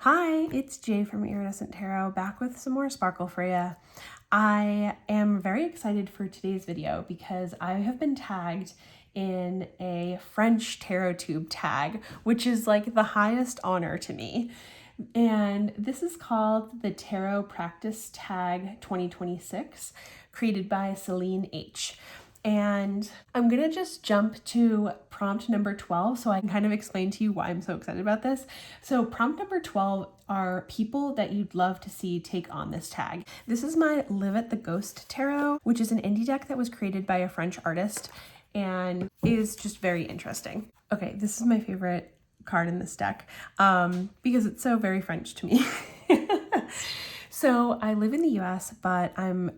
Hi, it's Jay from Iridescent Tarot, back with some more sparkle for you. I am very excited for today's video because I have been tagged in a French tarot tube tag, which is like the highest honor to me. And this is called the Tarot Practice Tag 2026, created by Celine H. And I'm gonna just jump to prompt number 12 so I can kind of explain to you why I'm so excited about this. So prompt number 12 are people that you'd love to see take on this tag. This is my Livett the Ghost Tarot, which is an indie deck that was created by a French artist and is just very interesting. Okay, this is my favorite card in this deck because it's so very French to me. So I live in the US, but I'm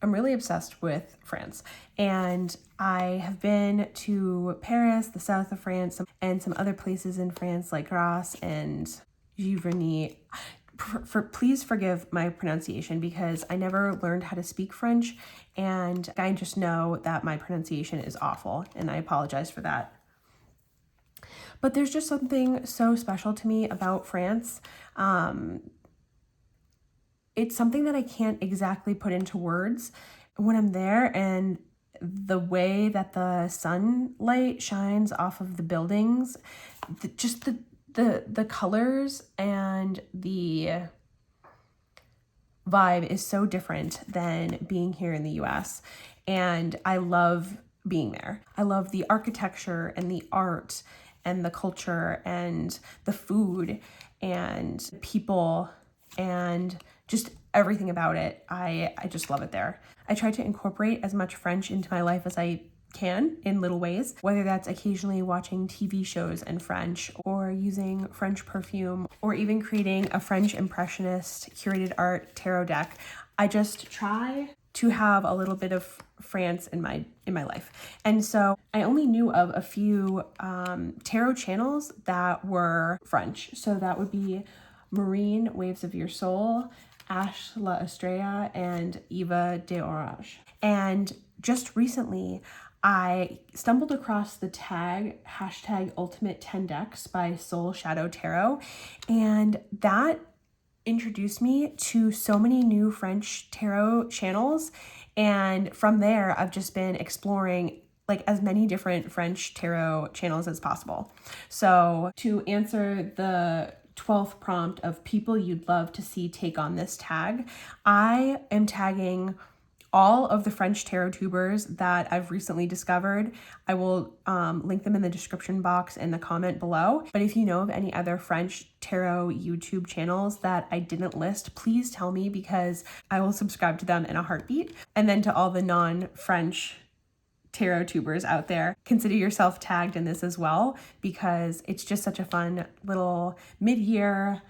really obsessed with France, and I have been to Paris, the south of France, and some other places in France like Grasse and Giverny. Please forgive my pronunciation because I never learned how to speak French, and I just know that my pronunciation is awful, and I apologize for that. But there's just something so special to me about France. It's something that I can't exactly put into words when I'm there, and the way that the sunlight shines off of the buildings, the colors and the vibe is so different than being here in the US. And I love being there. I love the architecture and the art and the culture and the food and people and just everything about it. I just love it there. I try to incorporate as much French into my life as I can in little ways, whether that's occasionally watching TV shows in French or using French perfume or even creating a French impressionist curated art tarot deck. I just try to have a little bit of France in my life. And so I only knew of a few tarot channels that were French. So that would be Marine Waves of Your Soul, Ash La Estrella, and Eva de Orange. And just recently, I stumbled across the tag #Ultimate10Decks by Soul Shadow Tarot, and that introduced me to so many new French tarot channels. And from there, I've just been exploring like as many different French tarot channels as possible. So to answer the 12th prompt of people you'd love to see take on this tag, I am tagging all of the French tarotubers that I've recently discovered. I will link them in the description box in the comment below. But if you know of any other French tarot YouTube channels that I didn't list, please tell me because I will subscribe to them in a heartbeat. And then to all the non-French tarot tubers out there, consider yourself tagged in this as well because it's just such a fun little mid-year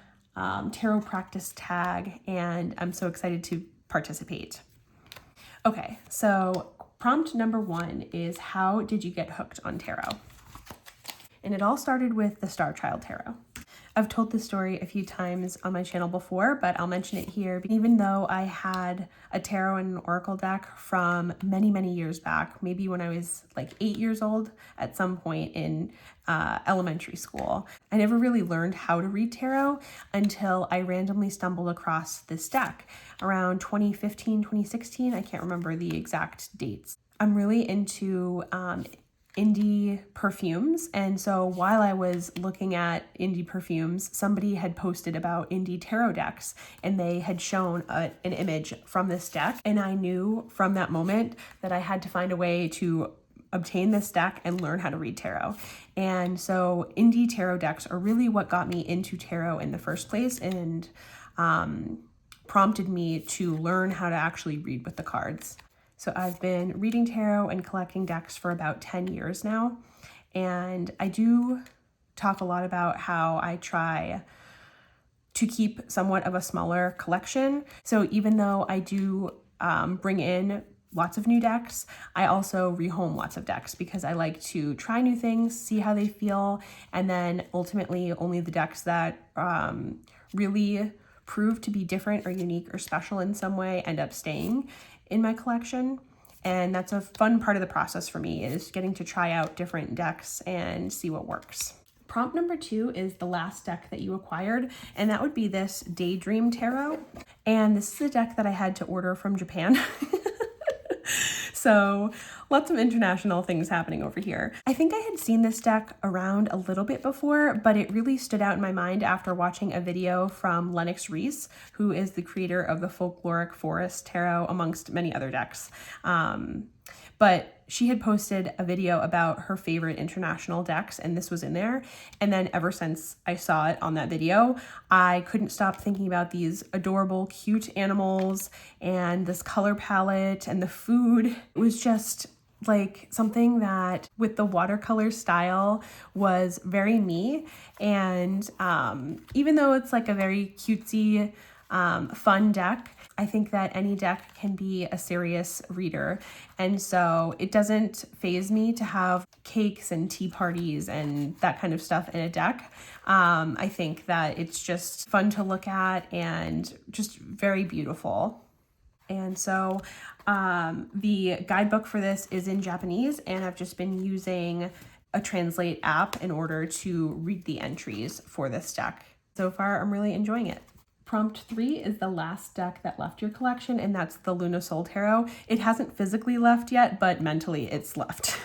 tarot practice tag, and I'm so excited to participate. Okay, so prompt number 1 is, how did you get hooked on tarot? And it all started with the Starchild tarot. I've told this story a few times on my channel before, but I'll mention it here. Even though I had a tarot and an oracle deck from many, many years back, maybe when I was like 8 years old at some point in elementary school, I never really learned how to read tarot until I randomly stumbled across this deck around 2015, 2016. I can't remember the exact dates. I'm really into indie perfumes, and so while I was looking at indie perfumes, somebody had posted about indie tarot decks, and they had shown an image from this deck, and I knew from that moment that I had to find a way to obtain this deck and learn how to read tarot. And so indie tarot decks are really what got me into tarot in the first place and prompted me to learn how to actually read with the cards. So I've been reading tarot and collecting decks for about 10 years now. And I do talk a lot about how I try to keep somewhat of a smaller collection. So even though I do bring in lots of new decks, I also rehome lots of decks because I like to try new things, see how they feel, and then ultimately only the decks that really prove to be different or unique or special in some way end up staying in my collection. And that's a fun part of the process for me, is getting to try out different decks and see what works. Prompt number 2 is the last deck that you acquired, and that would be this Daydream Tarot. And this is a deck that I had to order from Japan. So lots of international things happening over here. I think I had seen this deck around a little bit before, but it really stood out in my mind after watching a video from Lennox Reese, who is the creator of the Folkloric Forest Tarot, amongst many other decks. But she had posted a video about her favorite international decks, and this was in there. And then ever since I saw it on that video, I couldn't stop thinking about these adorable, cute animals and this color palette and the food. It was just like something that with the watercolor style was very me. And even though it's like a very cutesy, fun deck, I think that any deck can be a serious reader. And so it doesn't faze me to have cakes and tea parties and that kind of stuff in a deck. I think that it's just fun to look at and just very beautiful. And so the guidebook for this is in Japanese, and I've just been using a Translate app in order to read the entries for this deck. So far, I'm really enjoying it. Prompt 3 is the last deck that left your collection, and that's the Luna Soul Tarot. It hasn't physically left yet, but mentally it's left.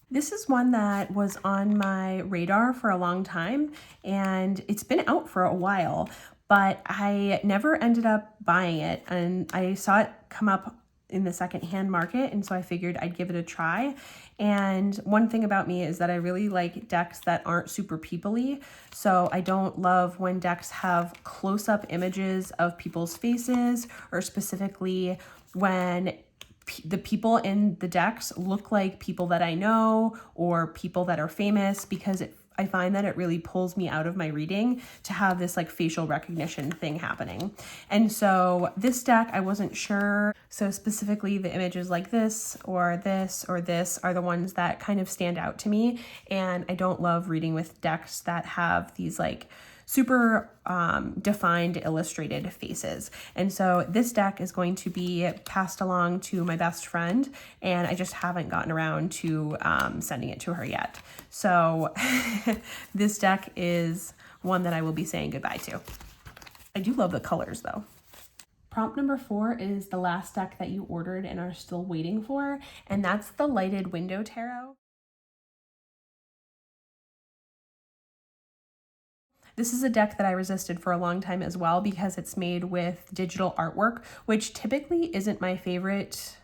This is one that was on my radar for a long time, and it's been out for a while, but I never ended up buying it, and I saw it come up in the secondhand market, and so I figured I'd give it a try. And one thing about me is that I really like decks that aren't super people-y, so I don't love when decks have close-up images of people's faces, or specifically when the people in the decks look like people that I know or people that are famous, because I find that it really pulls me out of my reading to have this like facial recognition thing happening. And so this deck, I wasn't sure. So specifically the images like this or this or this are the ones that kind of stand out to me. And I don't love reading with decks that have these like super defined illustrated faces. And so this deck is going to be passed along to my best friend, and I just haven't gotten around to sending it to her yet. So this deck is one that I will be saying goodbye to. I do love the colors though. Prompt number 4 is the last deck that you ordered and are still waiting for, and that's the Lighted Window Tarot. This is a deck that I resisted for a long time as well because it's made with digital artwork, which typically isn't my favorite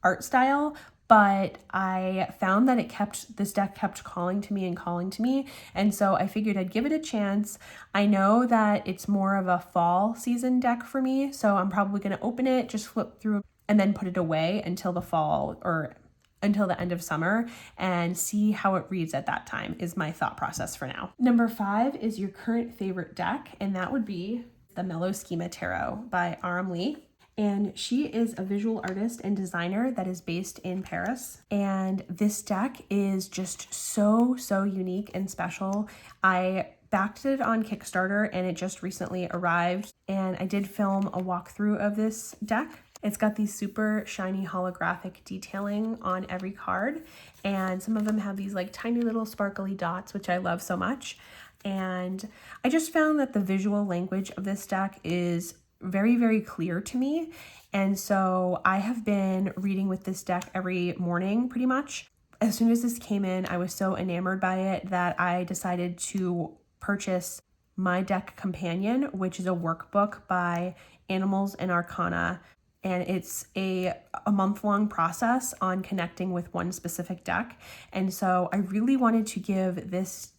art style, but I found that this deck kept calling to me, and so I figured I'd give it a chance. I know that it's more of a fall season deck for me, so I'm probably going to open it, just flip through, and then put it away until the fall or until the end of summer and see how it reads at that time is my thought process for now. Number 5 is your current favorite deck, and that would be the Mellow Schema Tarot by Aram Lee. And she is a visual artist and designer that is based in Paris. And this deck is just so unique and special. I backed it on Kickstarter and it just recently arrived, and I did film a walkthrough of this deck. It's got these super shiny holographic detailing on every card, and some of them have these like tiny little sparkly dots, which I love so much. And I just found that the visual language of this deck is very clear to me. And so I have been reading with this deck every morning pretty much. As soon as this came in, I was so enamored by it that I decided to purchase my deck companion, which is a workbook by Animals and Arcana. And it's a month-long process on connecting with one specific deck. And so I really wanted to give this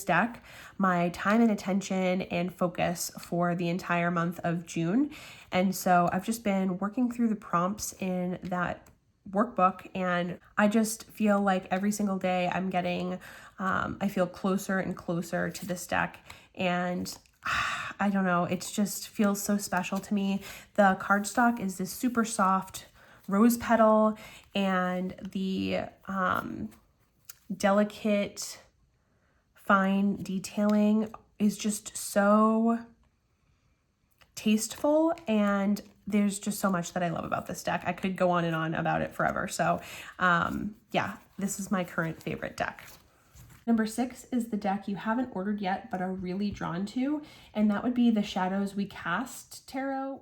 deck my time and attention and focus for the entire month of June. And so I've just been working through the prompts in that workbook, and I just feel like every single day I'm getting, I feel closer and closer to this deck. And I don't know, it just feels so special to me. The cardstock is this super soft rose petal, and the delicate fine detailing is just so tasteful, and there's just so much that I love about this deck. I could go on and on about it forever. So yeah, this is my current favorite deck. Number 6 is the deck you haven't ordered yet but are really drawn to, and that would be the Shadows We Cast Tarot,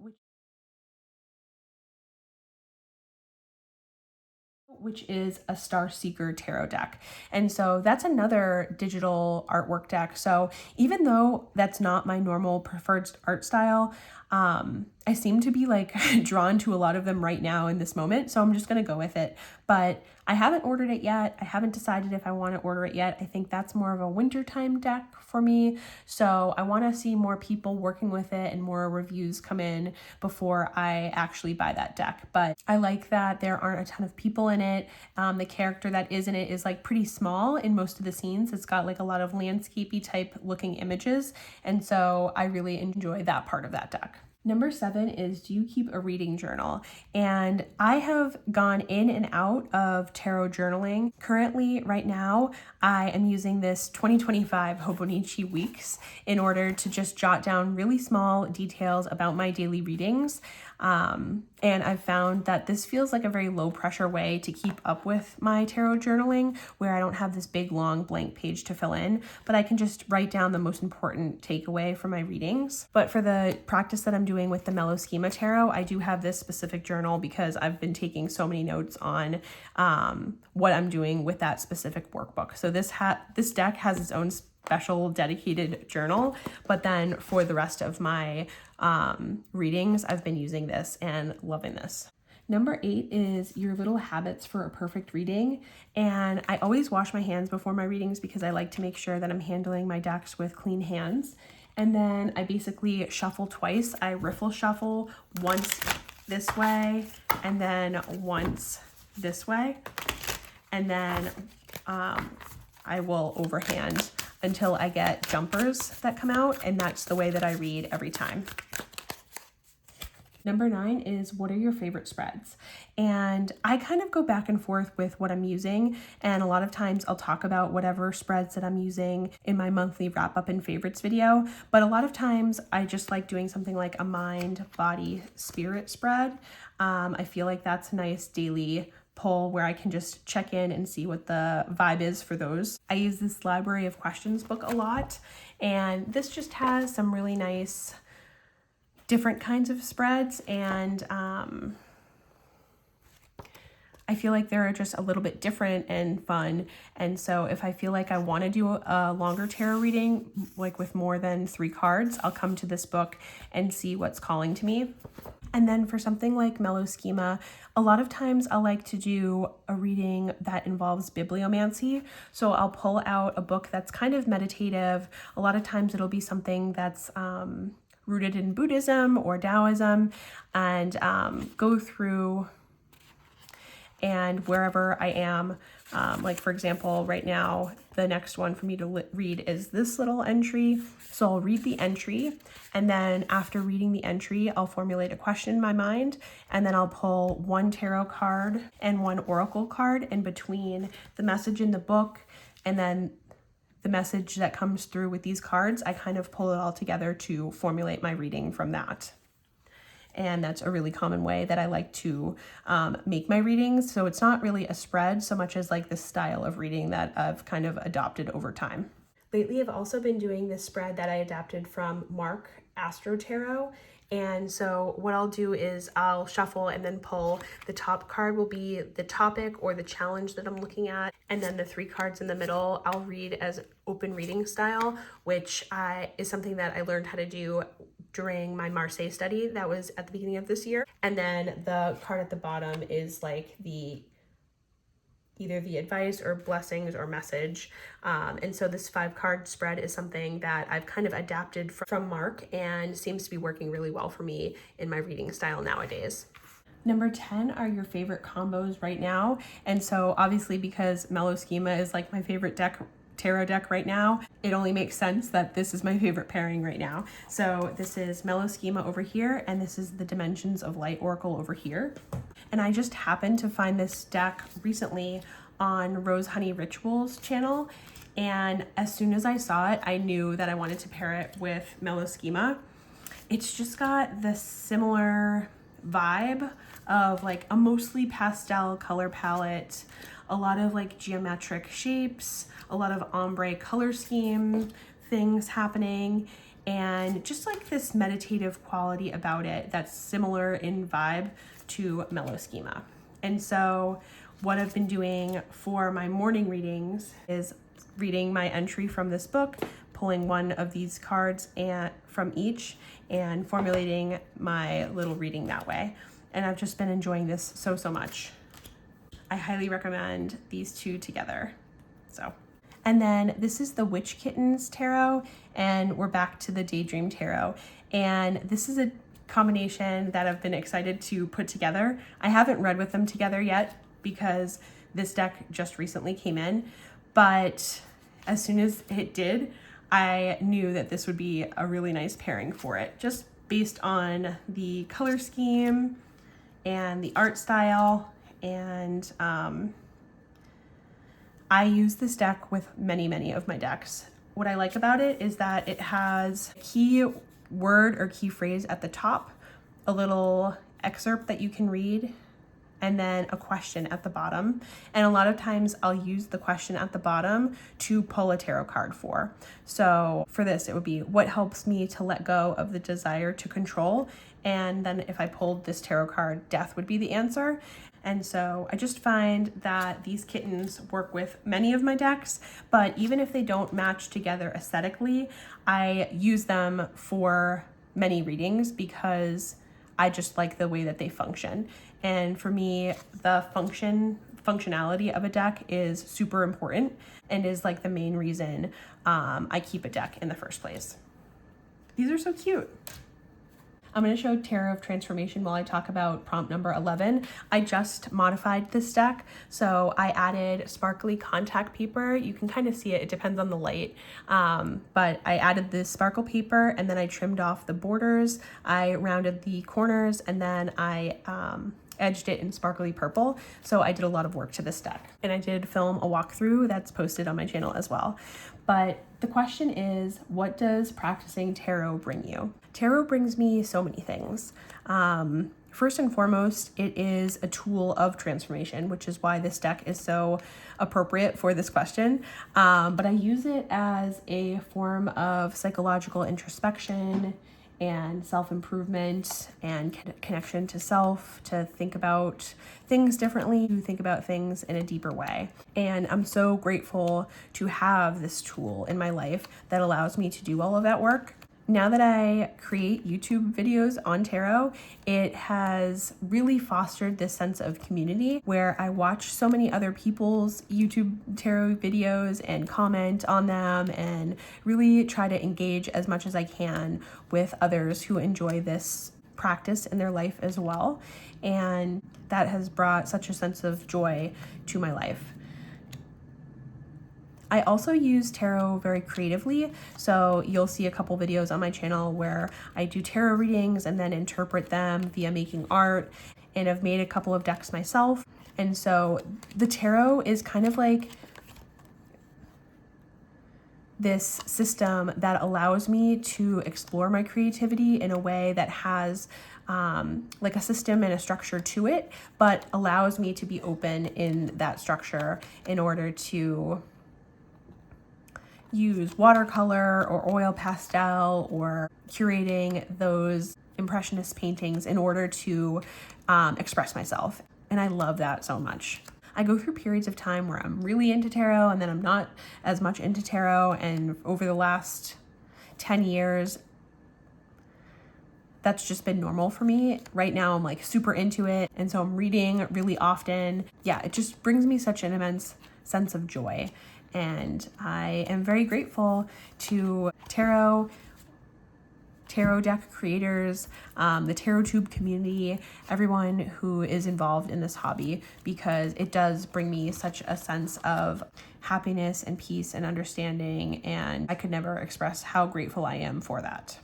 which is a Star Seeker tarot deck. And so that's another digital artwork deck. So even though that's not my normal preferred art style, I seem to be like drawn to a lot of them right now in this moment. So I'm just going to go with it. But I haven't ordered it yet. I haven't decided if I want to order it yet. I think that's more of a wintertime deck for me. So I want to see more people working with it and more reviews come in before I actually buy that deck. But I like that there aren't a ton of people in it. The character that is in it is like pretty small in most of the scenes. It's got like a lot of landscapey type looking images. And so I really enjoy that part of that deck. Number 7 is, do you keep a reading journal? And I have gone in and out of tarot journaling. Currently, right now, I am using this 2025 Hobonichi Weeks in order to just jot down really small details about my daily readings. And I've found that this feels like a very low pressure way to keep up with my tarot journaling, where I don't have this big long blank page to fill in, but I can just write down the most important takeaway from my readings. But for the practice that I'm doing with the Mellow Schema Tarot, I do have this specific journal because I've been taking so many notes on what I'm doing with that specific workbook. So this deck has its own special dedicated journal, but then for the rest of my readings, I've been using this and loving this. Number 8 is your little habits for a perfect reading. And I always wash my hands before my readings because I like to make sure that I'm handling my decks with clean hands. And then I basically shuffle twice. I riffle shuffle once this way and then once this way. And then I will overhand until I get jumpers that come out, and that's the way that I read every time. Number 9 is, what are your favorite spreads? And I kind of go back and forth with what I'm using, and a lot of times I'll talk about whatever spreads that I'm using in my monthly wrap up and favorites video, but a lot of times I just like doing something like a mind, body, spirit spread. I feel like that's a nice daily pull where I can just check in and see what the vibe is for those. I use this Library of Questions book a lot, and this just has some really nice different kinds of spreads, and I feel like they're just a little bit different and fun. And so if I feel like I want to do a longer tarot reading, like with more than 3 cards, I'll come to this book and see what's calling to me. And then for something like Mellow Schema, a lot of times I'll like to do a reading that involves bibliomancy. So I'll pull out a book that's kind of meditative. A lot of times it'll be something that's rooted in Buddhism or Taoism, and go through, and wherever I am, like for example, right now, the next one for me to read is this little entry. So I'll read the entry, and then after reading the entry, I'll formulate a question in my mind, and then I'll pull 1 tarot card and 1 oracle card in between the message in the book and then the message that comes through with these cards. I kind of pull it all together to formulate my reading from that. And that's a really common way that I like to make my readings. So it's not really a spread so much as like the style of reading that I've kind of adopted over time. Lately, I've also been doing this spread that I adapted from Mark Astro Tarot. And so what I'll do is I'll shuffle and then pull. The top card will be the topic or the challenge that I'm looking at. And then the 3 cards in the middle, I'll read as open reading style, which is something that I learned how to do during my Marseille study that was at the beginning of this year. And then the card at the bottom is like either the advice or blessings or message. And so this 5 card spread is something that I've kind of adapted from Mark and seems to be working really well for me in my reading style nowadays. Number 10 are your favorite combos right now. And so obviously because Mellow Schema is like my favorite tarot deck right now, it only makes sense that this is my favorite pairing right now. So this is Mellow Schema over here, and this is the Dimensions of Light Oracle over here. And I just happened to find this deck recently on Rose Honey Rituals channel, and as soon as I saw it, I knew that I wanted to pair it with Mellow Schema. It's just got the similar vibe of like a mostly pastel color palette, a lot of like geometric shapes, a lot of ombre color scheme things happening, and just like this meditative quality about it that's similar in vibe to Mellow schema. And so what I've been doing for my morning readings is reading my entry from this book, pulling one of these cards from each, and formulating my little reading that way. And I've just been enjoying this so much. I highly recommend these two together. And then this is the Witch Kittens Tarot, and we're back to the Daydream Tarot. And this is a combination that I've been excited to put together. I haven't read with them together yet because this deck just recently came in, but as soon as it did, I knew that this would be a really nice pairing for it, just based on the color scheme and the art style. And I use this deck with many of my decks. What I like about it is that it has a key word or key phrase at the top, a little excerpt that you can read, and then a question at the bottom. And a lot of times I'll use the question at the bottom to pull a tarot card for. So for this, it would be, what helps me to let go of the desire to control? And then if I pulled this tarot card, death would be the answer. And so I just find that these kittens work with many of my decks, but even if they don't match together aesthetically, I use them for many readings because I just like the way that they function. And for me, the functionality of a deck is super important and is like the main reason I keep a deck in the first place. These are so cute. I'm going to show Tarot of Transformation while I talk about prompt number 11. I just modified this deck, so I added sparkly contact paper. You can kind of see it, it depends on the light, but I added this sparkle paper, and then I trimmed off the borders, I rounded the corners, and then I edged it in sparkly purple. So I did a lot of work to this deck, and I did film a walkthrough that's posted on my channel as well. But the question is, what does practicing tarot bring you? Tarot brings me so many things. First and foremost, it is a tool of transformation, which is why this deck is so appropriate for this question. But I use it as a form of psychological introspection and self-improvement and connection to self, to think about things differently, to think about things in a deeper way. And I'm so grateful to have this tool in my life that allows me to do all of that work. Now that I create YouTube videos on tarot, it has really fostered this sense of community where I watch so many other people's YouTube tarot videos and comment on them and really try to engage as much as I can with others who enjoy this practice in their life as well. And that has brought such a sense of joy to my life. I also use tarot very creatively, so you'll see a couple videos on my channel where I do tarot readings and then interpret them via making art, and I've made a couple of decks myself. And so the tarot is kind of like this system that allows me to explore my creativity in a way that has like a system and a structure to it, but allows me to be open in that structure in order to use watercolor or oil pastel or curating those impressionist paintings in order to express myself. And I love that so much. I go through periods of time where I'm really into tarot and then I'm not as much into tarot. And over the last 10 years, that's just been normal for me. Right now, I'm like super into it. And so I'm reading really often. Yeah, it just brings me such an immense sense of joy. And I am very grateful to tarot deck creators, the tarotube community, everyone who is involved in this hobby, because it does bring me such a sense of happiness and peace and understanding, and I could never express how grateful I am for that.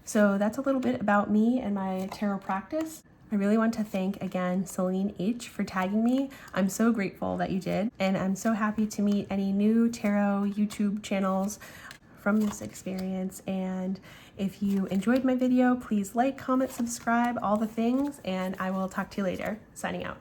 So that's a little bit about me and my tarot practice. I really want to thank again Celine H for tagging me. I'm so grateful that you did, and I'm so happy to meet any new tarot YouTube channels from this experience. And if you enjoyed my video, please like, comment, subscribe, all the things, and I will talk to you later. Signing out.